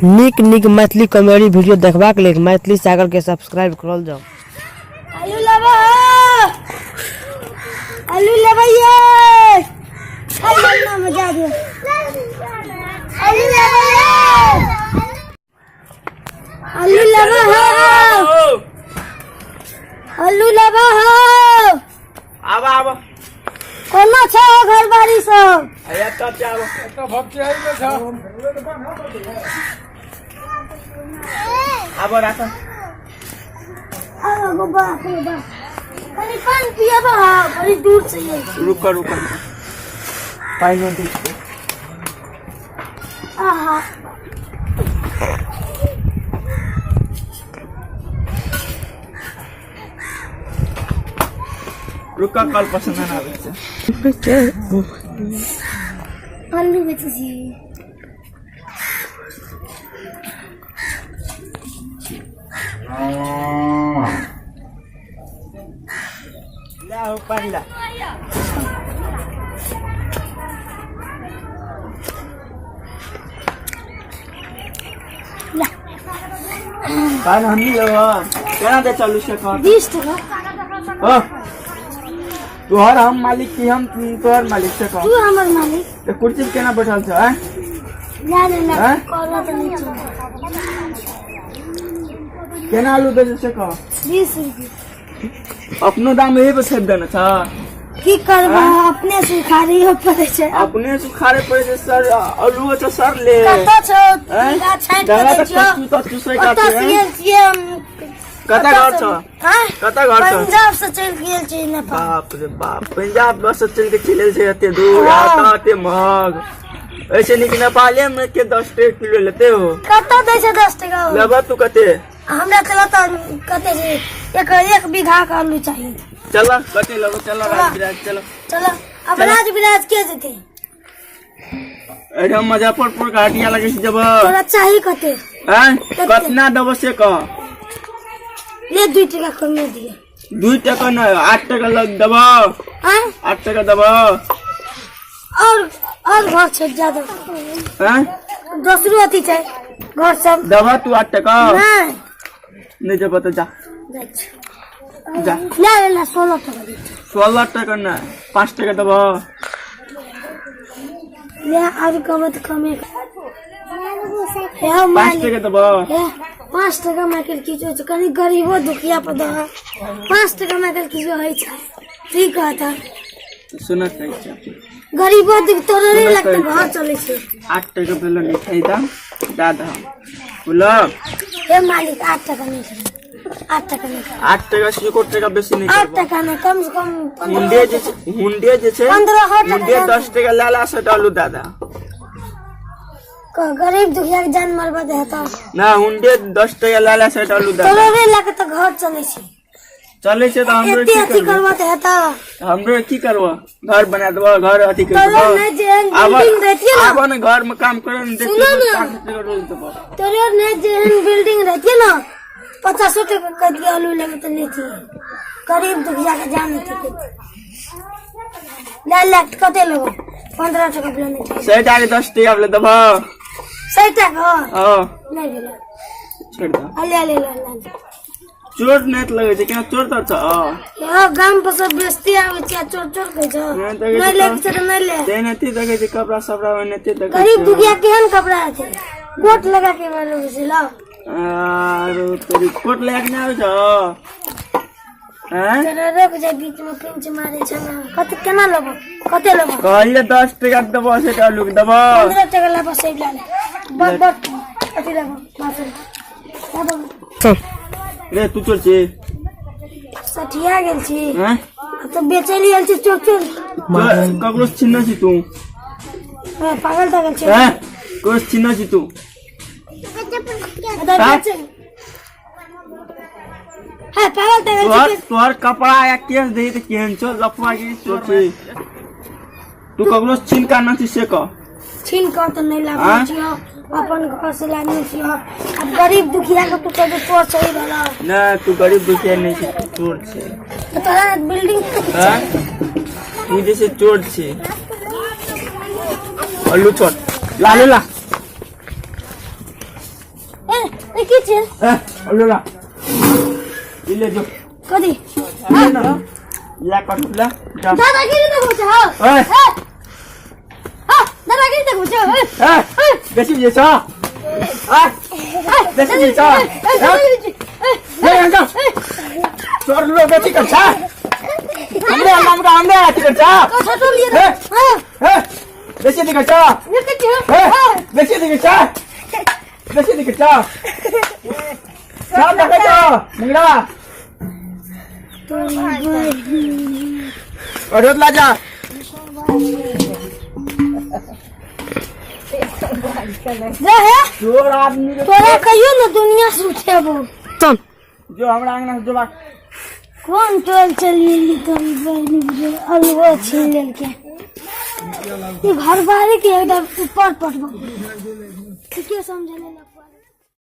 निक निक Maithili comedy video देखबाक लेल मैथिली सागर के सब्सक्राइब करल जाओ। आलू लेबा ये आलू ना मजा दे आलू लेबा आबा आबा कोना छ घर बारी सब अरे तब जाओ तो भक्ति आई में था आबा राता आ गोबा कनी पान पिया बा बड़ी दूर से ये रुक पानी दे आहा रुका कल पसंद ना आवे आलू बेच जी ला हो पानी ला पानी हम नहीं लेवा केना दे चलू से कर 20 टका ओ तोहर हम मालिक की हम तोहर मालिक से कह तू हमर मालिक तो कुर्सी पे केना बैठल छ हैं ना करवा तो नहीं छ केना आलू बेचे से कह 20 रुपया अपनो दाम यही पे छेद देना था की करबा अपने सुखारी हो पड़े छै अपने सुखारे पड़े से सर आलू तो सर ले कत छ पूरा छाट जगह के तक तू तो चूसे का कत सियल छिए कता घर छ हां कता घर छ पंजाब से चल गेल छै नेपाल बाप रे बाप पंजाब बस से चल के चले छै एते दूर आता एते महग ऐसे नहीं कि नेपाले में के 10 किलो लेते हो कत दै छै 10 टका लेबा तू कते हमरा चला त कते छै एक बीघा का आलू चाहिए चला कते लो चला राज चलो चलो अब राज विराज के जेते अरे हम मुजफ्फरपुर का हटिया लगे से जब तोरा चाहिए कते हैं कितना दबो से कह ले 2 टका कम दिए 2 टका ना 8 टका लग दबो हैं 8 टका दबो और घर से ज्यादा हैं दूसरो अथी छै घर सब दबा तू 8 टका नहीं जब तो जा जा ले 16 टका दे 16 टका ना 5 टका दबो ले और कम तो कमे 5 टका दबो 5 टका में के किछो छै कनी गरीबो दुखिया पर दह 5 टका में के किछो होय छै ठीक कहता सुन सही छै गरीबो दुख तोरे नहीं लगता घर चले छै 8 टका पहले नहीं खाई दाम दादा बोलो हे मालिक 8 टका नहीं 8 टका नहीं 8 टका से को टका बेसी नहीं 8 टका नहीं कम से कम हुंडे जे छै 15 हुंडे 10 टका लाला से डालू दादा गरीब दुखिया के जान मरबा देता ना हुंडे 10 टका लाला से डालू दादा तोरे नहीं लगता घर चले छै चले छै तो हमरो एते अथी करबा देता हमरो की करबो घर बना देबो घर अथी कर तोरे देबो नहीं जे बिल्डिंग रहती है ना आबो ना घर में काम करे न देखो सुनो ना। 5 टका रोज देबो तोरे नहीं जे बिल्डिंग रहती है ना 50 टका कर दिया आलू ले तो नहीं थी गरीब दुखिया के जान नहीं थी ले ले कते लेबो 15 टका ले नहीं से जाके 10 टका ले देबो 60 टका हां नहीं भेल छोड़ दो ले चोर नेट लगे छै केना चोर तर छ यहाँ गांव पर सब बेचते आवे छै चोर कह छ नहीं ले के नहीं ले देने ती देखे छै कपड़ा सबरा में नेते देखे गरीब दुखिया केहन कपड़ा छै कोट लगा के वाला बुझला आरो तेरी कोट लगा के आवे छ हैं तेरा रख जा बीच में पिंच मारे छ ना कते केना लेबो कते लेबो कहले 10 टका देबो से डालू देबो 15 टका लेबो से ले ले बट अथी लेबो माफी रे तू चोर छी सठिया गेल छी हैं तो बेचैली गेल छी चोर ककरो छिन्न छी तू पागल गेल छी हैं ककरो छिन्न छी तू है पागल गेल छी तोहर कपड़ा या केस दे त केहन छ लफवा के चोर छी तू ककरो छिन का न छी से क छीन का तो नहीं लाबो छी अपन घर से लाने छी अब गरीब दुखिया के तू कहे चोर सही रहला ना तू गरीब दुखिया नहीं छी तू चोर छी तो तोरा बिल्डिंग हैं तू जैसे चोर छी आलू छोड़ ला ले ला ए की छे लोला ले जो कदी ले ना ला काट ला जा दादागिरी त बुझ हां ए हां दादागिरी त बुझ ए बेसी जे छ आ बेसी जे छ ए अंगा चोर लो बेसी कर छ हमने आती कर छ छोटो लिए हां ए बेसी दिख छ ये के छे ए बेसी दिख छ बेसी दिख छ साथ देख छ मंगला अरे ला जा जा है चोर आदमी तोरा कहियो ना दुनिया से उठेबो चल जो हमरा अंगना से जोबा कौन टोल चली तोरी बहनी जो अलवा छीन लेल के ये घर बाहर के एकदम ऊपर पटबो ठीक है समझले ना।